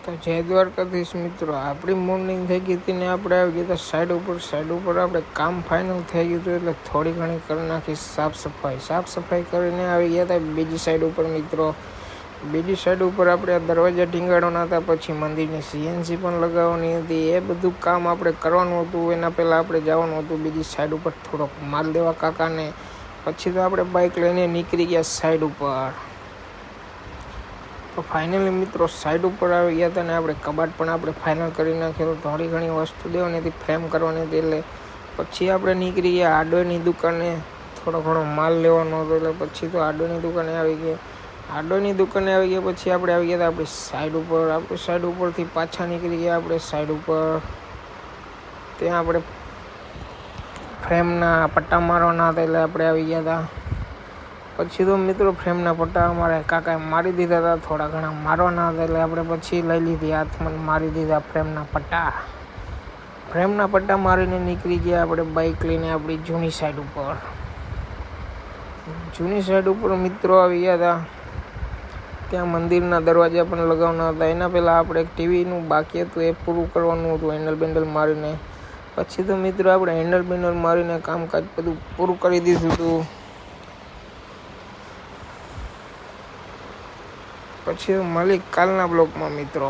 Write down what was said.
તો જય દ્વારકાધીશ મિત્રો, આપણી મોર્નિંગ થઈ ગઈ હતી ને આપણે આવી ગયા હતા સાઈડ ઉપર આપણે કામ ફાઇનલ થઈ ગયું હતું, એટલે થોડી ઘણી કરી નાખી સાફ સફાઈ કરીને આવી ગયા હતા બીજી સાઈડ ઉપર મિત્રો. બીજી સાઈડ ઉપર આપણે દરવાજા ટીંગાડવાના હતા, પછી મંદિરની સીએનસી પણ લગાવવાની હતી. એ બધું કામ આપણે કરવાનું હતું. એના પહેલાં આપણે જવાનું હતું બીજી સાઈડ ઉપર થોડોક માલ દેવા કાકાને. પછી તો આપણે બાઇક લઈને નીકળી ગયા સાઈડ ઉપર. તો ફાઇનલી મિત્રો સાઈડ ઉપર આવી ગયા હતા ને આપણે કબાટ પણ આપણે ફાઇનલ કરી નાખ્યું. થોડી ઘણી વસ્તુ દેવાની હતી, ફ્રેમ કરવાની હતી. એટલે પછી આપણે નીકળી ગયા આડોની દુકાને. થોડો ઘણો માલ લેવાનો હતો, એટલે પછી તો આડોની દુકાને આવી ગયા. પછી આપણે આવી ગયા હતા આપણી સાઈડ ઉપર. આપણી સાઈડ ઉપરથી પાછા નીકળી ગયા આપણે સાઈડ ઉપર. ત્યાં આપણે ફ્રેમના પટ્ટા મારવાના હતા, એટલે આપણે આવી ગયા હતા. પછી તો મિત્રો ફ્રેમના પટ્ટા અમારે કાકાએ મારી દીધા હતા. થોડા ઘણા મારવાના હતા, એટલે આપણે પછી લઈ લીધી હાથમાં, મારી દીધા ફ્રેમના પટ્ટા મારીને નીકળી ગયા આપણે બાઇક લઈને આપણી જૂની સાઈડ ઉપર મિત્રો આવી ગયા હતા. ત્યાં મંદિરના દરવાજા પણ લગાવવાના હતા. એના પહેલાં આપણે એક ટીવીનું બાકી હતું, એ પૂરું કરવાનું હતું હેન્ડલ બેન્ડલ મારીને. પછી તો મિત્રો આપણે હેન્ડલ બેન્ડલ મારીને કામકાજ બધું પૂરું કરી દીધું હતું. પછી મળી કાલના બ્લોગમાં મિત્રો.